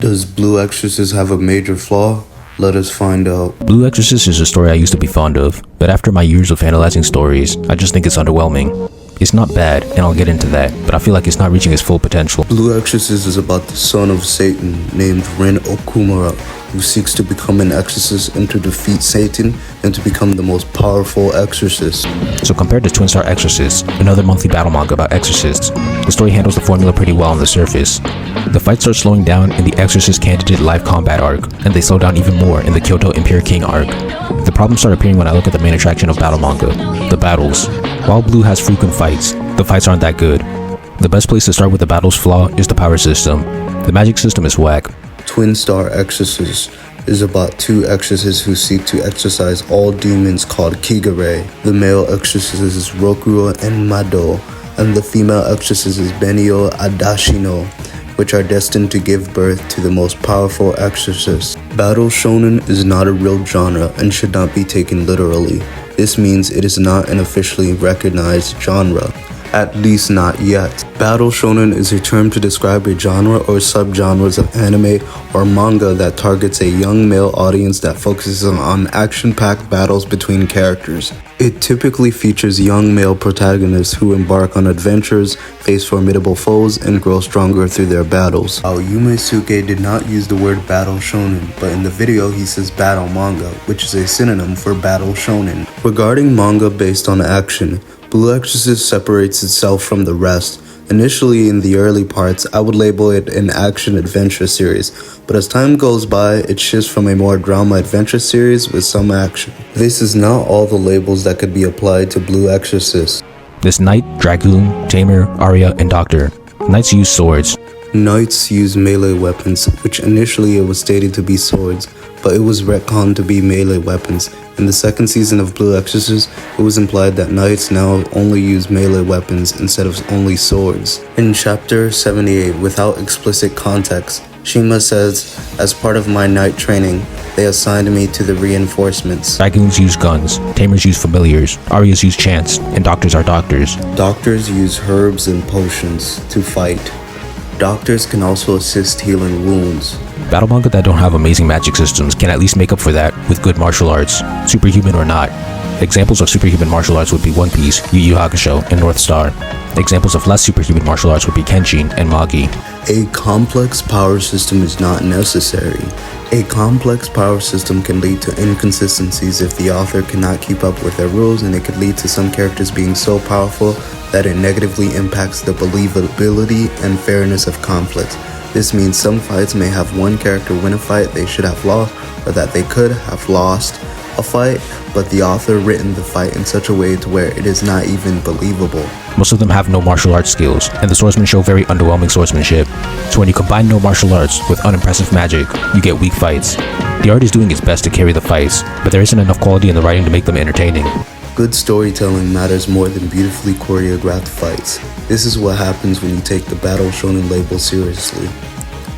Does Blue Exorcist have a major flaw? Let us find out. Blue Exorcist is a story I used to be fond of, but after my years of analyzing stories, I just think it's underwhelming. It's not bad, and I'll get into that, but I feel like it's not reaching its full potential. Blue Exorcist is about the son of Satan named Ren Okumura, who seeks to become an exorcist and to defeat Satan and to become the most powerful exorcist. So compared to Twin Star Exorcist, another monthly battle manga about exorcists, the story handles the formula pretty well on the surface. The fight starts slowing down in the Exorcist Candidate live combat arc, and they slow down even more in the Kyoto Imperial King arc. The problems start appearing when I look at the main attraction of battle manga, the battles. While Blue has frequent fights, the fights aren't that good. The best place to start with the battle's flaw is the power system. The magic system is whack. Twin Star Exorcist is about two exorcists who seek to exorcise all demons called Kigare. The male exorcist is Rokuo and Mado, and the female exorcist is Benio Adashino, which are destined to give birth to the most powerful exorcists. Battle shonen is not a real genre and should not be taken literally. This means it is not an officially recognized genre, at least not yet. Battle shonen is a term to describe a genre or subgenres of anime or manga that targets a young male audience that focuses on action-packed battles between characters. It typically features young male protagonists who embark on adventures, face formidable foes, and grow stronger through their battles. Aoyume Suke did not use the word battle shonen, but in the video he says battle manga, which is a synonym for battle shonen. Regarding manga based on action, Blue Exorcist separates itself from the rest. Initially, in the early parts, I would label it an action-adventure series, but as time goes by, it shifts from a more drama-adventure series with some action. This is not all the labels that could be applied to Blue Exorcist. This Knight, Dragoon, Tamer, Arya, and Doctor. Knights use swords. Knights use melee weapons, which initially it was stated to be swords, but it was retconned to be melee weapons. In the second season of Blue Exorcist, it was implied that knights now only use melee weapons instead of only swords. In chapter 78, without explicit context, Shima says, "As part of my knight training, they assigned me to the reinforcements." Dragoons use guns, Tamers use familiars, Aryas use chants, and Doctors are doctors. Doctors use herbs and potions to fight. Doctors can also assist healing wounds. Battle manga that don't have amazing magic systems can at least make up for that with good martial arts, superhuman or not. Examples of superhuman martial arts would be One Piece, Yu Yu Hakusho, and North Star. Examples of less superhuman martial arts would be Kenshin and Magi. A complex power system is not necessary. A complex power system can lead to inconsistencies if the author cannot keep up with their rules, and it could lead to some characters being so powerful that it negatively impacts the believability and fairness of conflict. This means some fights may have one character win a fight they should have lost, or that they could have lost a fight, but the author written the fight in such a way to where it is not even believable. Most of them have no martial arts skills, and the swordsmen show very underwhelming swordsmanship. So when you combine no martial arts with unimpressive magic, you get weak fights. The art is doing its best to carry the fights, but there isn't enough quality in the writing to make them entertaining. Good storytelling matters more than beautifully choreographed fights. This is what happens when you take the battle shonen label seriously.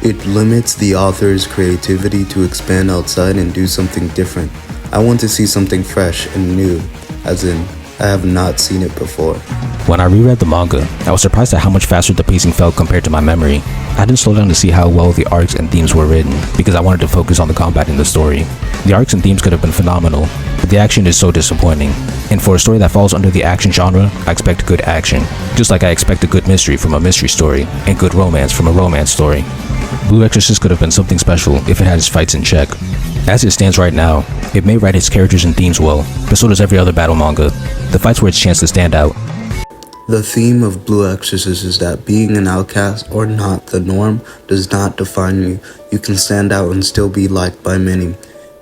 It limits the author's creativity to expand outside and do something different. I want to see something fresh and new, as in, I have not seen it before. When I reread the manga, I was surprised at how much faster the pacing felt compared to my memory. I didn't slow down to see how well the arcs and themes were written, because I wanted to focus on the combat in the story. The arcs and themes could have been phenomenal, but the action is so disappointing. And for a story that falls under the action genre, I expect good action, just like I expect a good mystery from a mystery story, and good romance from a romance story. Blue Exorcist could have been something special if it had its fights in check. As it stands right now, it may write its characters and themes well, but so does every other battle manga. The fights were its chance to stand out. The theme of Blue Exorcist is that being an outcast or not the norm does not define you. You can stand out and still be liked by many.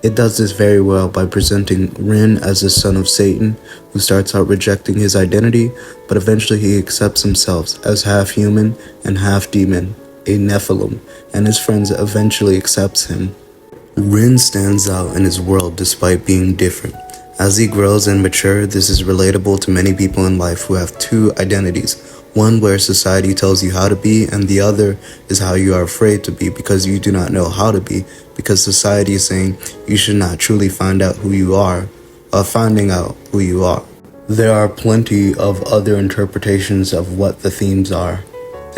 It does this very well by presenting Rin as the son of Satan, who starts out rejecting his identity, but eventually he accepts himself as half human and half demon, a Nephilim, and his friends eventually accepts him. Rin stands out in his world despite being different. As he grows and matures, this is relatable to many people in life who have two identities. One where society tells you how to be, and the other is how you are afraid to be because you do not know how to be, because society is saying you should not truly find out who you are, or finding out who you are. There are plenty of other interpretations of what the themes are.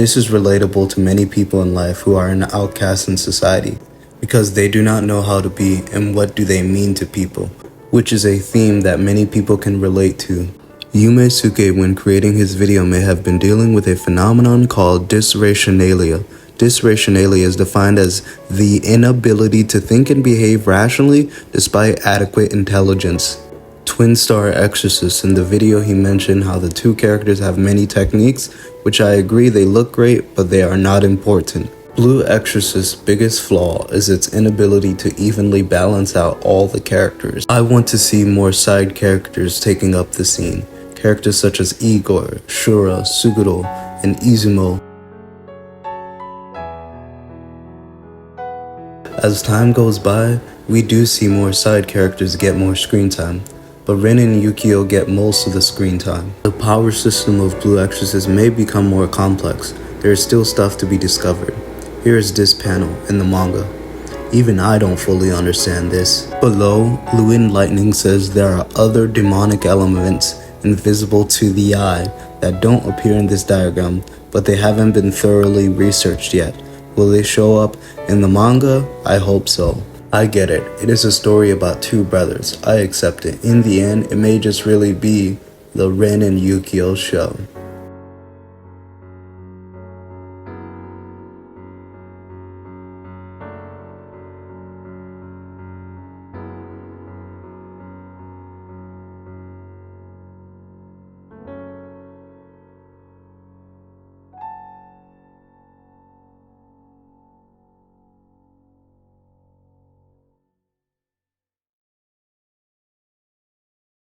This is relatable to many people in life who are an outcast in society, because they do not know how to be and what do they mean to people, which is a theme that many people can relate to. Yume Suke, when creating his video, may have been dealing with a phenomenon called dysrationalia. Dysrationalia is defined as the inability to think and behave rationally despite adequate intelligence. Twin Star Exorcist, in the video he mentioned how the two characters have many techniques, which I agree they look great, but they are not important. Blue Exorcist's biggest flaw is its inability to evenly balance out all the characters. I want to see more side characters taking up the scene. Characters such as Igor, Shura, Suguro, and Izumo. As time goes by, we do see more side characters get more screen time, but Rin and Yukio get most of the screen time. The power system of Blue Exorcist may become more complex. There is still stuff to be discovered. Here is this panel in the manga. Even I don't fully understand this. Below, Luin Lightning says there are other demonic elements invisible to the eye that don't appear in this diagram, but they haven't been thoroughly researched yet. Will they show up in the manga? I hope so. I get it. It is a story about two brothers. I accept it. In the end, it may just really be the Ren and Yukio show.